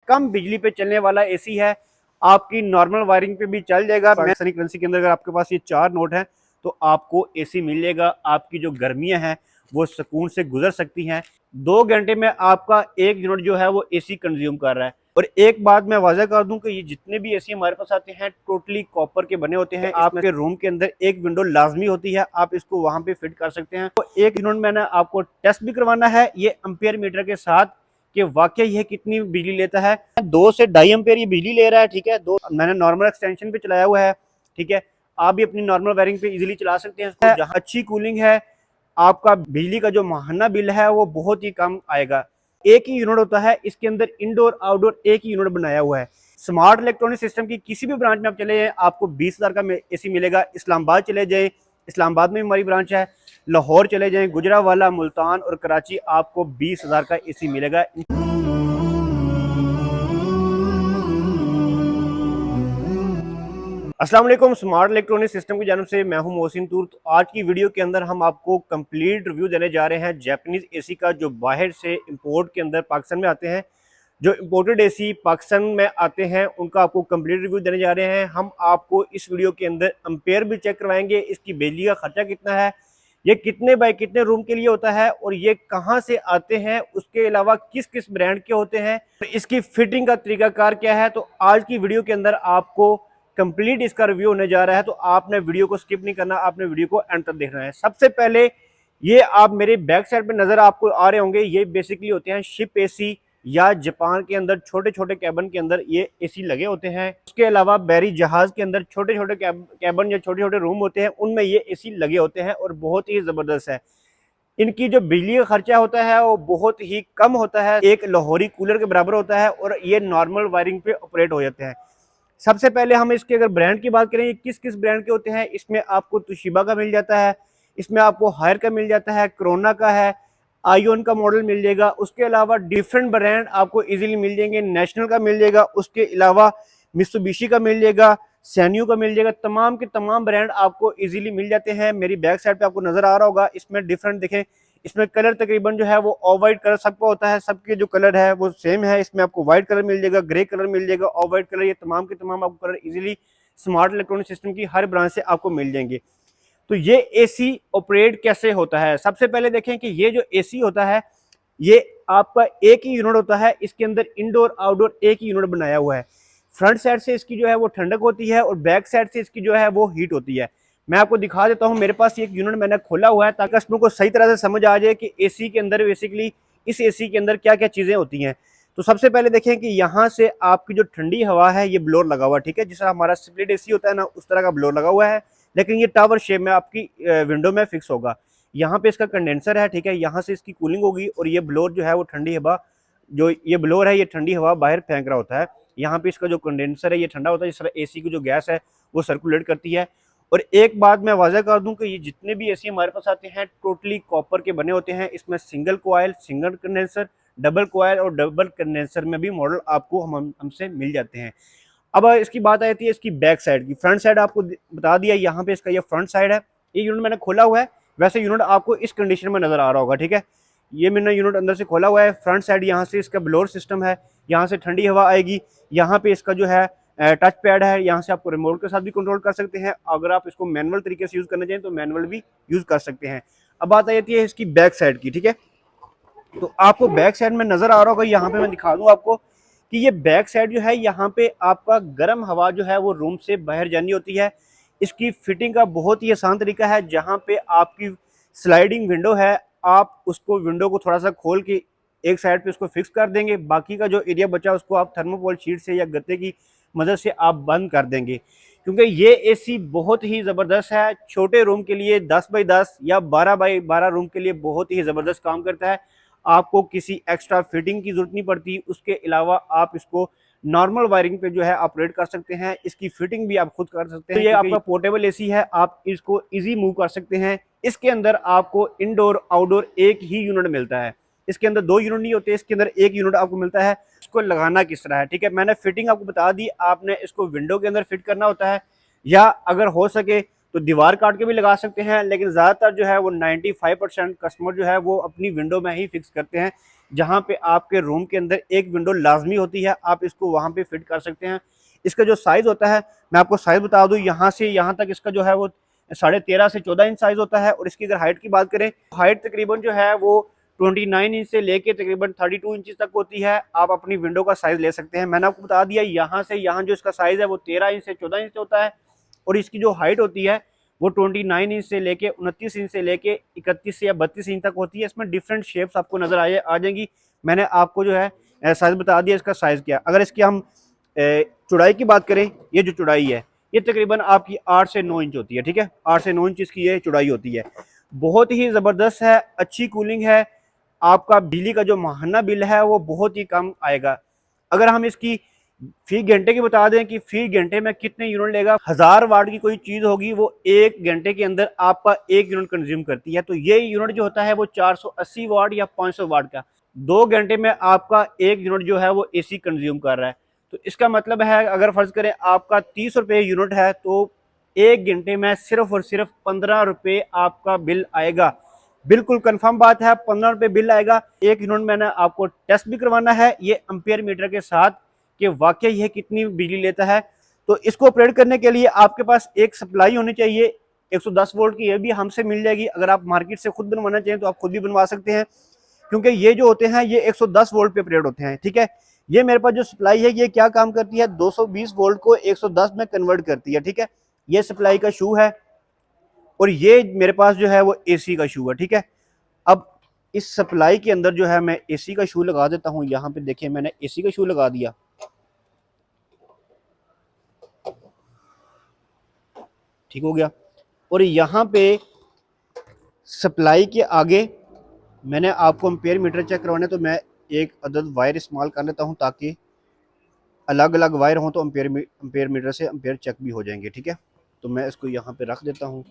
कम बिजली पे चलने वाला एसी है। आपकी नॉर्मल वायरिंग पे भी चल जाएगा। पाकिस्तानी करेंसी के अंदर अगर आपके पास ये 4 नोट हैं तो आपको एसी मिल जाएगा। आपकी जो गर्मियां हैं वो सुकून से गुजर सकती हैं। 2 घंटे में आपका 1 यूनिट जो है वो एसी कंज्यूम कर रहा है। और एक बात मैं वाज़ह कर दूं कि ये जितने भी एसी हमारे पास आते हैं टोटली कॉपर के बने होते हैं। आपके रूम के अंदर एक विंडो लाजमी होती है, आप इसको वहां पे फिट कर सकते हैं। तो 1 यूनिट मैंने आपको टेस्ट भी करवाना है ये एम्पेयर मीटर के साथ कि वाकई यह कितनी बिजली लेता है। 2 से 2.5 एम्पेयर ये बिजली ले रहा है, ठीक है। मैंने नॉर्मल एक्सटेंशन पे चलाया हुआ है, ठीक है। आप भी अपनी नॉर्मल वायरिंग पे इजीली चला सकते हैं। जहाँ अच्छी कूलिंग है, आपका बिजली का जो माहाना बिल है वो बहुत ही कम आएगा। एक ही यूनिट होता है, इसके अंदर इंडोर आउटडोर एक ही यूनिट बनाया हुआ है। स्मार्ट इलेक्ट्रॉनिक सिस्टम की किसी भी ब्रांच में आप चले जाए आपको 20,000 का एसी मिलेगा। इस्लामाबाद चले जाए, इस्लामाबाद में भी हमारी ब्रांच है। लाहौर चले जाएं, गुजरावाला, मुल्तान और कराची, आपको 20,000 का एसी मिलेगा। अस्सलाम वालेकुम, स्मार्ट इलेक्ट्रॉनिक सिस्टम की जानब से मैं हूं मोहसिन तूर। तो आज की वीडियो के अंदर हम आपको कंप्लीट रिव्यू देने जा रहे हैं जापानीज एसी का, जो बाहर से इंपोर्ट के अंदर पाकिस्तान में आते हैं। जो इंपोर्टेड एसी पाकिस्तान में आते हैं उनका आपको कंप्लीट रिव्यू देने जा रहे हैं। हम आपको इस वीडियो के अंदर एम्पेयर भी चेक करवाएंगे, इसकी बिजली का खर्चा कितना है, ये कितने बाय कितने रूम के लिए होता है और ये कहाँ से आते हैं, उसके अलावा किस किस ब्रांड के होते हैं, इसकी फिटिंग का तरीकाकार क्या है। तो आज की वीडियो के अंदर आपको कंप्लीट इसका रिव्यू होने जा रहा है, तो आपने वीडियो को स्किप नहीं करना, आपने वीडियो को एंड तक देखना है। सबसे पहले ये आप मेरे बैक साइड पे नजर आपको आ रहे होंगे, ये बेसिकली होते हैं शिप एसी या जापान के अंदर छोटे छोटे कैबन के अंदर ये एसी लगे होते हैं। उसके अलावा बैरी जहाज के अंदर छोटे छोटे कैबन या छोटे छोटे रूम होते हैं, उनमें ये एसी लगे होते हैं और बहुत ही जबरदस्त है। इनकी जो बिजली का खर्चा होता है वो बहुत ही कम होता है, एक लाहौरी कूलर के बराबर होता है और ये नॉर्मल वायरिंग पे ऑपरेट हो जाते हैं। सबसे पहले हम इसके अगर ब्रांड की बात करें, किस किस ब्रांड के होते हैं, इसमें आपको तोशिबा का मिल जाता है, इसमें आपको हायर का मिल जाता है, कोरोना का है, आईओन का मॉडल मिल जाएगा। उसके अलावा डिफरेंट ब्रांड आपको इजीली मिल जाएंगे, नेशनल का मिल जाएगा, उसके अलावा मित्सुबिशी का मिल जाएगा, सैन्यू का मिल जाएगा। तमाम के तमाम ब्रांड आपको इजीली मिल जाते हैं। मेरी बैक साइड पे आपको नजर आ रहा होगा, इसमें डिफरेंट देखें, इसमें कलर तकरीबन जो है वो ऑफ वाइट कलर सबका होता है, सबके जो कलर है वो सेम है। इसमें आपको व्हाइट कलर मिल जाएगा, ग्रे कलर मिल जाएगा, ऑफ वाइट कलर, ये तमाम के तमाम आपको colour easily smart electronic system की हर ब्रांच से आपको मिल जाएंगे। तो ये एसी ऑपरेट कैसे होता है, सबसे पहले देखें कि ये जो एसी होता है ये आपका एक ही यूनिट होता है। इसके अंदर इंडोर आउटडोर एक ही यूनिट बनाया हुआ है। फ्रंट साइड से इसकी जो है वो ठंडक होती है और बैक साइड से इसकी जो है वो हीट होती है। मैं आपको दिखा देता हूं, मेरे पास एक यूनिट मैंने खोला हुआ है ताकि कस्टमर को सही तरह से समझ आ जाए कि एसी के अंदर बेसिकली इस एसी के अंदर क्या क्या चीजें होती हैं। तो सबसे पहले देखें कि यहाँ से आपकी जो ठंडी हवा है ये ब्लोअर लगा हुआ है, ठीक है। जिस तरह हमारा स्प्लिट एसी होता है ना, उस तरह का ब्लोअर लगा हुआ है, लेकिन ये टावर शेप में आपकी विंडो में फिक्स होगा। यहाँ पे इसका कंडेंसर है, ठीक है, यहाँ से इसकी कूलिंग होगी और ये ब्लोअर जो है वो ठंडी हवा, जो ये ब्लोअर है ये ठंडी हवा बाहर फेंक रहा होता है। यहाँ पे इसका जो कंडेंसर है ये ठंडा होता है, जिस तरह एसी की जो गैस है वो सर्कुलेट करती है। और एक बात मैं वाज़ह कर दूं कि ये जितने भी एसी हमारे पास आते हैं टोटली कॉपर के बने होते हैं। इसमें single coil, single condenser, double coil और डबल कंडेंसर में भी मॉडल आपको हमसे मिल जाते हैं। अब इसकी बात आती है इसकी बैक साइड की। फ्रंट साइड आपको बता दिया, यहाँ पे इसका ये फ्रंट साइड है। ये यूनिट मैंने खोला हुआ है, वैसे यूनिट आपको इस कंडीशन में नजर आ रहा होगा, ठीक है। ये मैंने यूनिट अंदर से खोला हुआ है। फ्रंट साइड यहाँ से इसका ब्लोअर सिस्टम है, यहाँ से ठंडी हवा आएगी। यहाँ पे इसका जो है टच पैड है, यहाँ से आपको रिमोट के साथ भी कंट्रोल कर सकते हैं। अगर आप इसको मैनुअल तरीके से यूज करना चाहें तो मैनुअल भी यूज कर सकते हैं। अब बात आ जाती है इसकी बैक साइड की, ठीक है। तो आपको बैक साइड में नजर आ रहा होगा, यहाँ पे मैं दिखा दूं आपको कि ये बैक साइड जो है यहाँ पे आपका गर्म हवा जो है वो रूम से बाहर जानी होती है। इसकी फिटिंग का बहुत ही आसान तरीका है, जहाँ पे आपकी स्लाइडिंग विंडो है, आप उसको विंडो को थोड़ा सा खोल के एक साइड पे उसको फिक्स कर देंगे, बाकी का जो एरिया बचा उसको आप थर्मोकोल शीट से या गत्ते की मदद से आप बंद कर देंगे। क्योंकि ये एसी बहुत ही ज़बरदस्त है, छोटे रूम के लिए 10 बाई 10 या 12 बाई 12 रूम के लिए बहुत ही ज़बरदस्त काम करता है। आपको किसी एक्स्ट्रा फिटिंग की जरूरत नहीं पड़ती। उसके अलावा आप इसको नॉर्मल वायरिंग पे जो है ऑपरेट कर सकते हैं, इसकी फिटिंग भी आप खुद कर सकते हैं। तो ये आपका पोर्टेबल एसी है, आप इसको इजी मूव कर सकते हैं। इसके अंदर आपको इंडोर आउटडोर एक ही यूनिट मिलता है, इसके अंदर 2 यूनिट नहीं होते, इसके अंदर एक यूनिट आपको मिलता है। इसको लगाना किस तरह है, ठीक है, मैंने फिटिंग आपको बता दी। आपने इसको विंडो के अंदर फिट करना होता है, या अगर हो सके तो दीवार काट के भी लगा सकते हैं, लेकिन ज़्यादातर जो है वो 95% कस्टमर जो है वो अपनी विंडो में ही फिक्स करते हैं। जहाँ पे आपके रूम के अंदर एक विंडो लाजमी होती है, आप इसको वहाँ पे फिट कर सकते हैं। इसका जो साइज़ होता है, मैं आपको साइज़ बता दूँ, यहाँ से यहाँ तक इसका जो है वो 13.5 से 14 इंच साइज़ होता है। और इसकी अगर हाइट की बात करें, हाइट तकरीबन जो है वो 29 इंच से लेके तकरीबन 32 इंच तक होती है। आप अपनी विंडो का साइज़ ले सकते हैं। मैंने आपको बता दिया, यहाँ से यहाँ जो इसका साइज़ है वो 13 इंच से 14 इंच होता है। और इसकी जो हाइट होती है वो 29 इंच से लेके 29 इंच से लेके 31 या 32 इंच तक होती है। इसमें डिफरेंट शेप्स आपको नज़र आ जाएंगी। मैंने आपको जो है साइज़ बता दिया, इसका साइज़ क्या। अगर इसकी हम चौड़ाई की बात करें, ये जो चौड़ाई है ये तकरीबन आपकी 8 से 9 इंच होती है, ठीक है। 8 से 9 इंच इसकी ये चौड़ाई होती है। बहुत ही ज़बरदस्त है, अच्छी कूलिंग है। आपका बिजली का जो माहाना बिल है वो बहुत ही कम आएगा। अगर हम इसकी फी घंटे की बता दें कि फी घंटे में कितने यूनिट लेगा, 1000 वाट की कोई चीज़ होगी वो 1 घंटे के अंदर आपका 1 यूनिट कंज्यूम करती है। तो ये यूनिट जो होता है वो 480 वाट या 500 वाट का 2 घंटे में आपका 1 यूनिट जो है वो एसी कंज्यूम कर रहा है। तो इसका मतलब है, अगर फर्ज करें आपका 30 रुपये यूनिट है तो 1 घंटे में सिर्फ और सिर्फ 15 रुपये आपका बिल आएगा। बिल्कुल कंफर्म बात है, 15 रुपये बिल आएगा। 1 यूनिट मैंने आपको टेस्ट भी करवाना है ये एम्पियर मीटर के साथ कि वाकई यह कितनी बिजली लेता है। तो इसको ऑपरेट करने के लिए आपके पास एक सप्लाई होनी चाहिए 110 वोल्ट की, ये भी हमसे मिल जाएगी। अगर आप मार्केट से खुद बनवाना चाहें तो आप खुद भी बनवा सकते हैं, क्योंकि ये जो होते हैं ये 110 वोल्ट पे ऑपरेट होते हैं, ठीक है। ये मेरे पास जो सप्लाई है ये क्या काम करती है, 220 वोल्ट को 110 में कन्वर्ट करती है, ठीक है। ये सप्लाई का शू है और ये मेरे पास जो है वो एसी का शू है, ठीक है। अब इस सप्लाई के अंदर जो है मैं एसी का शू लगा देता हूँ। यहाँ पे देखिए मैंने एसी का शू लगा दिया, ठीक हो गया। और यहाँ पे सप्लाई के आगे मैंने आपको एम्पेयर मीटर चेक करवाना है तो मैं एक अदद वायर इस्तेमाल कर लेता हूँ ताकि अलग अलग वायर हों तो एम्पेयर मीटर से एम्पेयर चेक भी हो जाएंगे, ठीक है। तो मैं इसको यहाँ पे रख देता हूँ,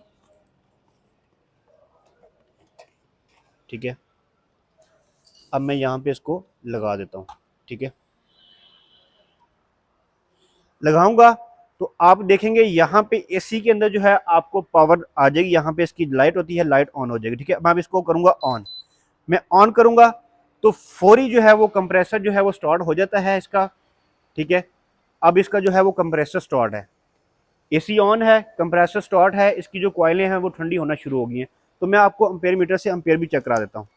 ठीक है। अब मैं यहाँ पे इसको लगा देता हूँ, ठीक है। लगाऊंगा तो आप देखेंगे यहाँ पे एसी के अंदर जो है आपको पावर आ जाएगी। यहाँ पे इसकी लाइट होती है, लाइट ऑन हो जाएगी, ठीक है। अब मैं इसको करूँगा ऑन, मैं ऑन करूँगा तो फौरी जो है वो कंप्रेसर जो है वो स्टार्ट हो जाता है इसका, ठीक है। अब इसका जो है वो कंप्रेसर स्टार्ट है, एसी ऑन है, कंप्रेसर स्टार्ट है, इसकी जो कॉइलें हैं वो ठंडी होना शुरू हो गई हैं। तो मैं आपको एम्पेयर मीटर से एम्पेयर भी चेक करा देता हूँ।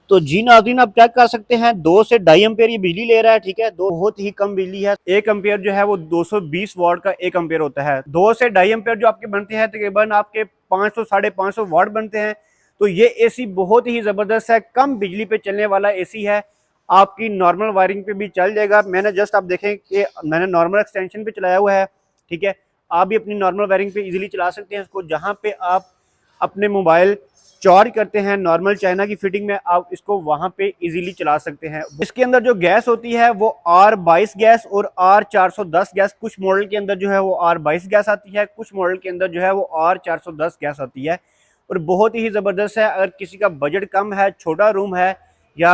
तो जी नाज़रीन, आप चेक कर सकते हैं 2 से 2.5 एम्पेयर ये बिजली ले रहा है, ठीक है। दो बहुत ही कम बिजली है। 1 एम्पेयर जो है वो 220 वाट का 1 एम्पेयर होता है। 2 से 2.5 एम्पेयर जो आपके बनते हैं तकरीबन आपके 500 550 वाट बनते हैं। तो ये एसी बहुत ही ज़बरदस्त है, कम बिजली पे चलने वाला एसी है। आपकी नॉर्मल वायरिंग पे भी चल जाएगा। मैंने जस्ट आप देखें कि मैंने नॉर्मल एक्सटेंशन पे चलाया हुआ है, ठीक है। आप भी अपनी नॉर्मल वायरिंग पे इजीली चला सकते हैं इसको। जहाँ पे आप अपने मोबाइल चार्ज करते हैं नॉर्मल चाइना की फिटिंग में, आप इसको वहां पे इजीली चला सकते हैं। इसके अंदर जो गैस होती है वो R22 गैस और R410 गैस, कुछ मॉडल के अंदर जो है वो R22 गैस आती है, कुछ मॉडल के अंदर जो है वो R410 गैस आती है। और बहुत ही ज़बरदस्त है। अगर किसी का बजट कम है, छोटा रूम है या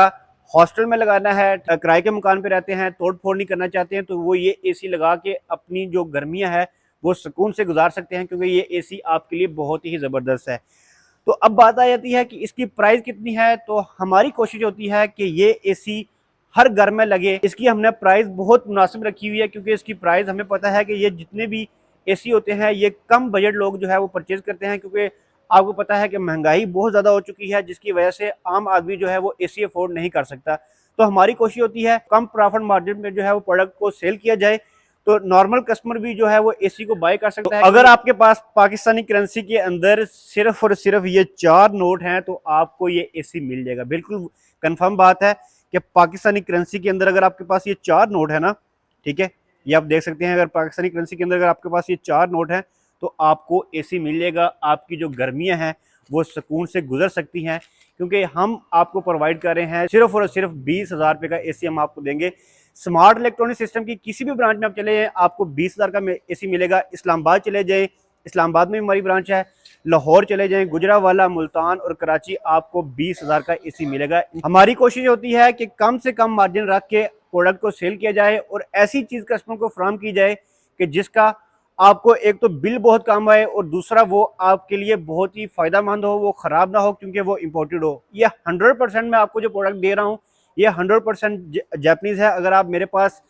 हॉस्टल में लगाना है, किराए के मकान पे रहते हैं, तोड़ फोड़ नहीं करना चाहते हैं, तो वो ये एसी लगा के अपनी जो गर्मियाँ है वो सुकून से गुजार सकते हैं, क्योंकि ये एसी आपके लिए बहुत ही ज़बरदस्त है। तो अब बात आ जाती है कि इसकी प्राइस कितनी है। तो हमारी कोशिश होती है कि ये एसी हर घर में लगे। इसकी हमने प्राइस बहुत मुनासिब रखी हुई है, क्योंकि इसकी प्राइस हमें पता है कि ये जितने भी एसी होते हैं ये कम बजट लोग जो है वो परचेज करते हैं, क्योंकि आपको पता है कि महंगाई बहुत ज़्यादा हो चुकी है, जिसकी वजह से आम आदमी जो है वो एसी अफोर्ड नहीं कर सकता। तो हमारी कोशिश होती है कम प्रॉफिट मार्जिन में जो है वो प्रोडक्ट को सेल किया जाए, तो नॉर्मल कस्टमर भी जो है वो एसी को बाय कर सकता है। अगर आपके पास पाकिस्तानी करेंसी के अंदर सिर्फ और सिर्फ ये 4 नोट हैं तो आपको ये एसी मिल जाएगा। बिल्कुल कंफर्म बात है कि पाकिस्तानी करेंसी के अंदर अगर आपके पास ये 4 नोट है ना, ठीक है, ये आप देख सकते हैं। अगर पाकिस्तानी करेंसी के अंदर अगर आपके पास ये 4 नोट हैं तो आपको एसी मिल जाएगा। आपकी जो गर्मियाँ हैं वो सुकून से गुजर सकती हैं, क्योंकि हम आपको प्रोवाइड कर रहे हैं सिर्फ और सिर्फ 20,000 रुपये का एसी हम आपको देंगे। स्मार्ट इलेक्ट्रॉनिक सिस्टम की किसी भी ब्रांच में आप चले जाएं आपको 20,000 का एसी मिलेगा। इस्लामाबाद चले जाएं, इस्लामाबाद में हमारी ब्रांच है। लाहौर चले जाएं, गुजरावाला, मुल्तान और कराची, आपको 20,000 का एसी मिलेगा। हमारी कोशिश होती है कि कम से कम मार्जिन रख के प्रोडक्ट को सेल किया जाए और ऐसी चीज़ कस्टमर को फराहम की जाए कि जिसका आपको एक तो बिल बहुत कम आए और दूसरा वो आपके लिए बहुत ही फ़ायदा मंद हो, वो ख़राब ना हो क्योंकि वो इम्पोर्टेड हो। ये 100% मैं आपको जो प्रोडक्ट दे रहा हूँ ये 100% जापानीज़ है। अगर आप मेरे पास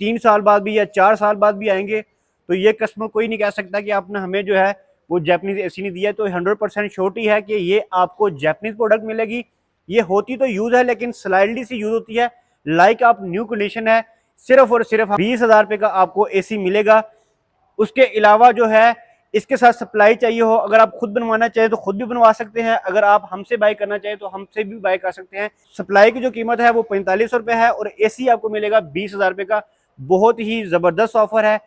3 साल बाद भी या 4 साल बाद भी आएंगे तो ये कस्टमर कोई नहीं कह सकता कि आपने हमें जो है वो जापानीज़ एसी नहीं दिया। तो 100% श्योरिटी है कि ये आपको जापानीज़ प्रोडक्ट मिलेगी। ये होती तो यूज़ है लेकिन स्लाइडली सी यूज़ होती है। लाइक आप न्यू कंडीशन है, सिर्फ और सिर्फ 20,000 रुपये का आपको एसी मिलेगा। उसके अलावा जो है इसके साथ सप्लाई चाहिए हो, अगर आप खुद बनवाना चाहें तो खुद भी बनवा सकते हैं, अगर आप हमसे बाय करना चाहें तो हमसे भी बाय कर सकते हैं। सप्लाई की जो कीमत है वो 4500 रुपये है और एसी आपको मिलेगा 20,000 रुपये का। बहुत ही ज़बरदस्त ऑफर है।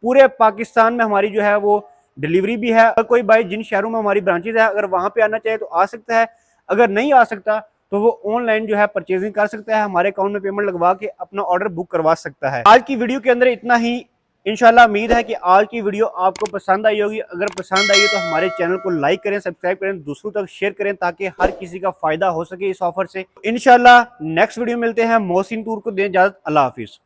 पूरे पाकिस्तान में हमारी जो है वो डिलीवरी भी है। अगर कोई भाई जिन शहरों में हमारी ब्रांचेज है अगर वहाँ पे आना चाहे तो आ सकता है, अगर नहीं आ सकता तो वो ऑनलाइन जो है परचेजिंग कर सकता है, हमारे अकाउंट में पेमेंट लगवा के अपना ऑर्डर बुक करवा सकता है। आज की वीडियो के अंदर इतना ही। इंशाल्लाह उम्मीद है कि आज की वीडियो आपको पसंद आई होगी। अगर पसंद आई है तो हमारे चैनल को लाइक करें, सब्सक्राइब करें, दूसरों तक शेयर करें ताकि हर किसी का फायदा हो सके इस ऑफर से। इंशाल्लाह नेक्स्ट वीडियो मिलते हैं। मोहसिन टूर को दें इजाजत। अल्लाह हाफिज।